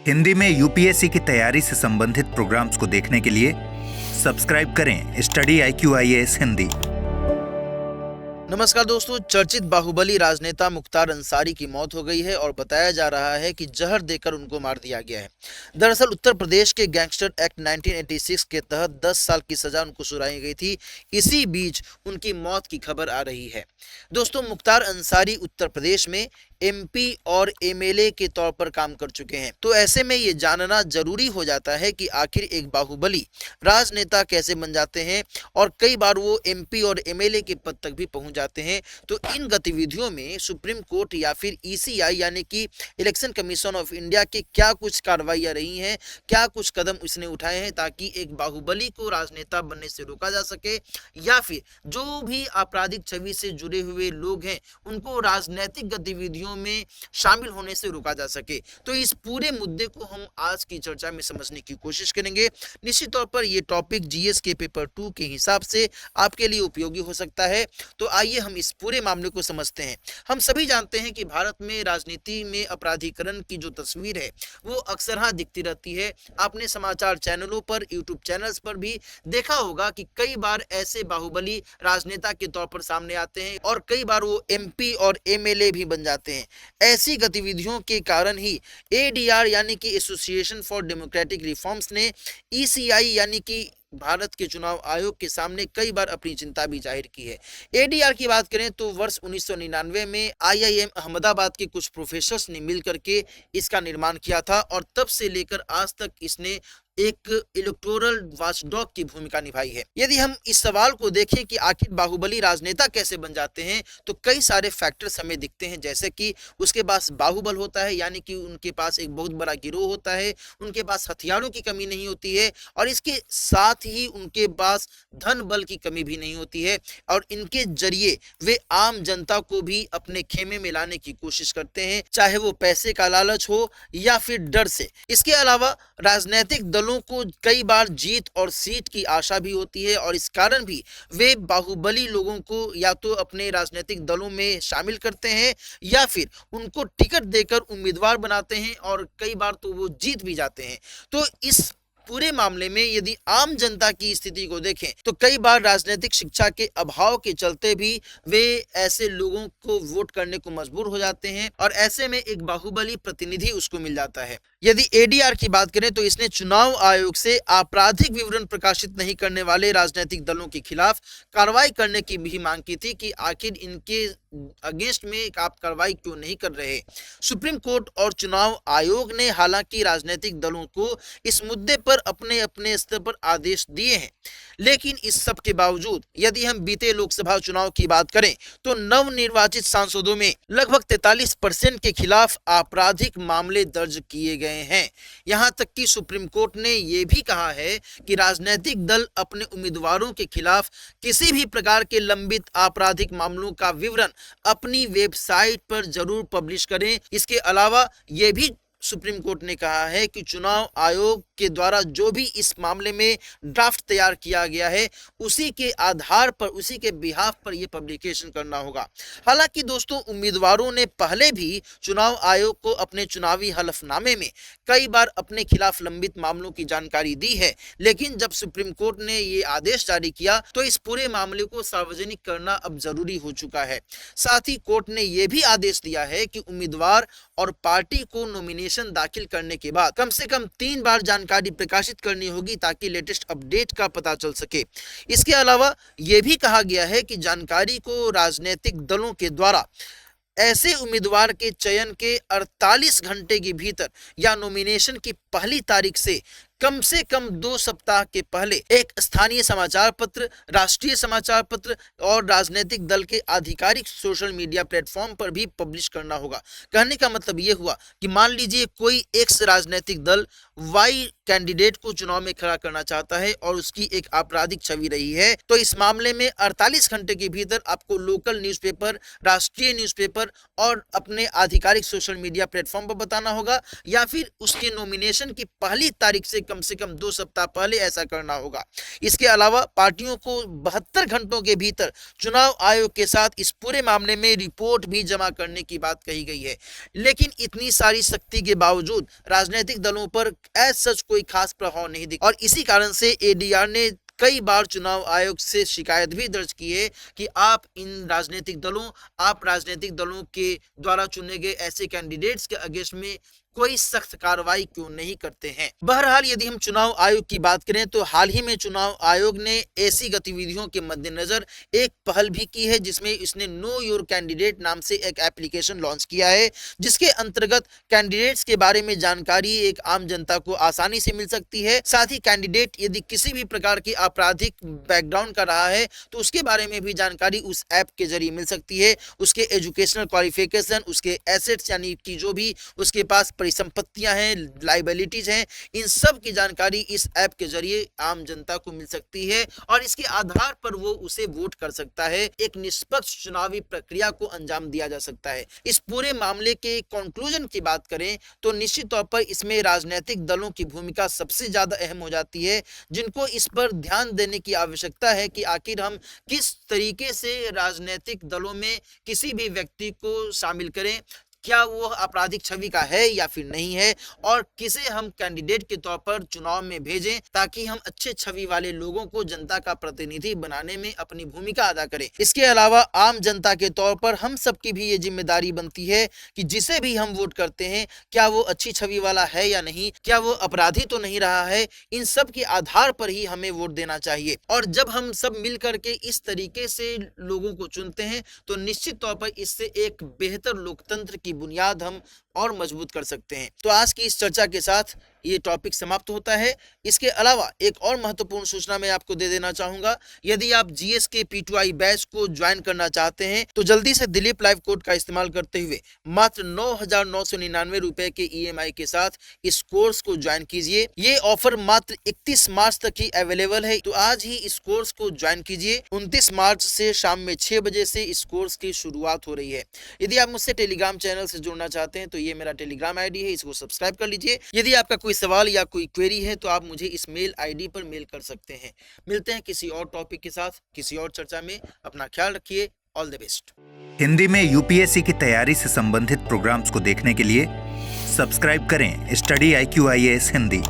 हिंदी में यूपीएससी की तैयारी से संबंधित प्रोग्राम्स को देखने के लिए सब्सक्राइब करें स्टडी IQIAS हिंदी। नमस्कार दोस्तों, चर्चित बाहुबली राजनेता मुख्तार अंसारी की मौत हो गई है और बताया जा रहा है कि जहर देकर उनको मार दिया गया है। दरअसल उत्तर प्रदेश के गैंगस्टर एक्ट 1986 के तहत 10 साल की सजा उनको सुनाई गई थी। इसी बीच उनकी मौत की खबर आ रही है। दोस्तों, मुख्तार अंसारी उत्तर प्रदेश में MP और MLA के तौर पर काम कर चुके हैं, तो ऐसे में ये जानना जरूरी हो जाता है कि आखिर एक बाहुबली राजनेता कैसे बन जाते हैं और कई बार वो MP और MLA के पद तक भी पहुंच जाते हैं। तो इन गतिविधियों में सुप्रीम कोर्ट या फिर ECI यानी कि इलेक्शन कमीशन ऑफ इंडिया के क्या कुछ कार्रवाइयां रही हैं, क्या कुछ कदम उसने उठाए हैं ताकि एक बाहुबली को राजनेता बनने से रोका जा सके, या फिर जो भी आपराधिक छवि से जुड़े हुए लोग हैं उनको राजनीतिक गतिविधियों में शामिल होने से रोका जा सके। तो इस पूरे मुद्दे को हम आज की चर्चा में समझने की कोशिश करेंगे। निश्चित तौर पर यह टॉपिक GS के पेपर 2 के हिसाब से आपके लिए उपयोगी हो सकता है। तो आइए हम इस पूरे मामले को समझते हैं। हम सभी जानते हैं कि भारत में राजनीति में अपराधीकरण की जो तस्वीर है वो अक्सर दिखती रहती है। आपने समाचार चैनलों पर, यूट्यूब चैनल्स पर भी देखा होगा कि कई बार ऐसे बाहुबली राजनेता के तौर पर सामने आते हैं और कई बार वो MP और MLA भी बन जाते हैं। ऐसी गतिविधियों के कारण ही ADR यानी कि एसोसिएशन फॉर डेमोक्रेटिक रिफॉर्म्स ने ECI यानी कि भारत के चुनाव आयोग के सामने कई बार अपनी चिंता भी जाहिर की है। ADR की बात करें तो वर्ष 1999 में IIM अहमदाबाद के कुछ प्रोफेसर्स ने मिलकर के इसका निर्माण किया था और तब से लेकर आज तक इसने एक इलेक्टोरल वॉचडॉग की भूमिका निभाई है। यदि हम इस सवाल को देखें कि आखिर बाहुबली राजनेता कैसे बन जाते हैं, तो कई सारे फैक्टर्स हमें दिखते हैं, जैसे कि उसके पास बाहुबल होता है यानी कि उनके पास एक बहुत बड़ा गिरोह होता है, उनके पास हथियारों की कमी नहीं होती है और इसके साथ ही उनके पास धन बल की कमी भी नहीं होती है और इनके जरिए वे आम जनता को भी अपने खेमे में लाने की कोशिश करते हैं, चाहे वो पैसे का लालच हो या फिर डर से। इसके अलावा राजनीतिक दलों को कई बार जीत और सीट की आशा भी होती है और इस कारण भी वे बाहुबली लोगों को या तो अपने राजनीतिक दलों में शामिल करते हैं या फिर उनको टिकट देकर उम्मीदवार बनाते हैं और कई बार तो वो जीत भी जाते हैं। तो इस पूरे मामले में यदि आम जनता की स्थिति को देखें तो कई बार राजनीतिक शिक्षा के अभाव के चलते भी वे ऐसे लोगों को वोट करने को मजबूर हो जाते हैं और ऐसे में एक बाहुबली प्रतिनिधि उसको मिल जाता है। यदि ADR की बात करें तो इसने चुनाव आयोग से आपराधिक विवरण प्रकाशित नहीं करने वाले राजनीतिक दलों के खिलाफ कार्रवाई करने की भी मांग की थी कि आखिर इनके अगेंस्ट में आप कार्रवाई क्यों नहीं कर रहे। सुप्रीम कोर्ट और चुनाव आयोग ने हालांकि राजनीतिक दलों को इस मुद्दे पर अपने अपने स्तर पर आदेश दिए हैं, लेकिन इस सब के बावजूद यदि हम बीते लोकसभा चुनाव की बात करें तो नवनिर्वाचित सांसदों में लगभग 43% के खिलाफ आपराधिक मामले दर्ज किए गए हैं। यहां तक कि सुप्रीम कोर्ट ने यह भी कहा है कि राजनीतिक दल अपने उम्मीदवारों के खिलाफ किसी भी प्रकार के लंबित आपराधिक मामलों का विवरण अपनी वेबसाइट पर जरूर पब्लिश करें। इसके अलावा यह भी सुप्रीम कोर्ट ने कहा है कि चुनाव आयोग के द्वारा जो भी इस मामले में ड्राफ्ट तैयार किया गया है उसी के आधार पर, उसी के बिहाफ पर यह पब्लिकेशन करना होगा। हालांकि दोस्तों, उम्मीदवारों ने पहले भी चुनाव आयोग को अपने चुनावी हलफनामे में कई बार अपने खिलाफ लंबित मामलों की जानकारी दी है, लेकिन जब सुप्रीम कोर्ट ने ये आदेश जारी किया तो इस पूरे मामले को सार्वजनिक करना अब जरूरी हो चुका है। साथ ही कोर्ट ने यह भी आदेश दिया है कि उम्मीदवार और पार्टी को नॉमिनेशन दाखिल करने के बाद कम से कम 3 बार जानकारी प्रकाशित करनी होगी ताकि लेटेस्ट अपडेट का पता चल सके। इसके अलावा यह भी कहा गया है कि जानकारी को राजनीतिक दलों के द्वारा ऐसे उम्मीदवार के चयन के 48 घंटे के भीतर या नॉमिनेशन की पहली तारीख से कम 2 सप्ताह के पहले एक स्थानीय समाचार पत्र, राष्ट्रीय समाचार पत्र और राजनीतिक दल के आधिकारिक सोशल मीडिया प्लेटफॉर्म पर भी पब्लिश करना होगा। कहने का मतलब यह हुआ कि मान लीजिए कोई एक्स राजनीतिक दल Y कैंडिडेट को चुनाव में खड़ा करना चाहता है और उसकी एक आपराधिक छवि रही है, तो इस मामले में 48 घंटे के भीतर आपको लोकल न्यूज़पेपर, राष्ट्रीय न्यूज़पेपर और अपने आधिकारिक सोशल मीडिया प्लेटफॉर्म पर बताना होगा या फिर उसके नॉमिनेशन की पहली तारीख से कम से कम 2 सप्ताह पहले ऐसा करना होगा। इसके अलावा पार्टियों को 72 घंटों के भीतर चुनाव आयोग के साथ इस पूरे मामले में रिपोर्ट भी जमा करने की बात कही गई है। लेकिन इतनी सारी सख्ती के बावजूद राजनीतिक दलों पर एज सच कोई खास प्रभाव नहीं दिखा और इसी कारण से एडीआर ने कई बार चुनाव आयोग से शिकायत भी दर्ज की है कि आप राजनीतिक दलों के द्वारा चुने गए ऐसे कैंडिडेट्स के अगेंस्ट में कोई सख्त कार्रवाई क्यों नहीं करते हैं। बहरहाल यदि हम चुनाव आयोग की बात करें तो हाल ही में चुनाव आयोग ने ऐसी गतिविधियों के मद्देनजर एक पहल भी की है जिसमें इसने नो योर कैंडिडेट नाम से एक एप्लीकेशन लॉन्च किया है, जिसके अंतर्गत कैंडिडेट्स के बारे में जानकारी एक आम जनता को आसानी से मिल सकती है। साथ ही कैंडिडेट यदि किसी भी प्रकार की आपराधिक बैकग्राउंड का रहा है तो उसके बारे में भी जानकारी उस ऐप के जरिए मिल सकती है। उसके एजुकेशनल क्वालिफिकेशन, उसके एसेट्स यानी कि जो भी उसके पास परिसंपत्तियां हैं, लायबिलिटीज हैं, इन सब की जानकारी इस ऐप के जरिए आम जनता को मिल सकती है और इसके आधार पर वो उसे वोट कर सकता है। एक निष्पक्ष चुनावी प्रक्रिया को अंजाम दिया जा सकता है। इस पूरे मामले के कंक्लूजन की बात करें तो निश्चित तौर पर इसमें राजनीतिक दलों की भूमिका सबसे ज्यादा अहम हो जाती है, जिनको इस पर ध्यान देने की आवश्यकता है कि आखिर हम किस तरीके से राजनीतिक दलों में किसी भी व्यक्ति को शामिल करें, क्या वो आपराधिक छवि का है या फिर नहीं है, और किसे हम कैंडिडेट के तौर पर चुनाव में भेजें ताकि हम अच्छे छवि वाले लोगों को जनता का प्रतिनिधि बनाने में अपनी भूमिका अदा करें। इसके अलावा आम जनता के तौर पर हम सबकी भी ये जिम्मेदारी बनती है कि जिसे भी हम वोट करते हैं क्या वो अच्छी छवि वाला है या नहीं, क्या वो अपराधी तो नहीं रहा है, इन सब के आधार पर ही हमें वोट देना चाहिए। और जब हम सब मिल करके इस तरीके से लोगों को चुनते हैं तो निश्चित तौर पर इससे एक बेहतर लोकतंत्र की बुनियाद हम और मजबूत कर सकते हैं। तो आज की इस चर्चा के साथ ये टॉपिक समाप्त होता है। इसके अलावा एक और महत्वपूर्ण सूचना मैं आपको दे देना चाहूंगा, यदि आप जीएस के P2I बैच को ज्वाइन करना चाहते हैं तो जल्दी से दिलीप लाइव कोड का इस्तेमाल करते हुए मात्र 9,999 रुपए के EMI के साथ इस कोर्स को ज्वाइन कीजिए। ये ऑफर मात्र 31 मार्च तक ही अवेलेबल है, तो आज ही इस कोर्स को ज्वाइन कीजिए। 29 मार्च से शाम में 6 बजे से इस कोर्स की शुरुआत हो रही है। यदि आप मुझसे टेलीग्राम चैनल से जुड़ना चाहते हैं तो ये मेरा टेलीग्राम आईडी है, इसको सब्सक्राइब कर लीजिए। यदि आपका कोई सवाल या कोई क्वेरी है तो आप मुझे इस मेल आईडी पर मेल कर सकते हैं। मिलते हैं किसी और टॉपिक के साथ किसी और चर्चा में। अपना ख्याल रखिए। All the best. हिंदी में यूपीएससी की तैयारी से संबंधित प्रोग्राम्स को देखने के लिए सब्सक्राइब करें स्टडी IQ IAS हिंदी।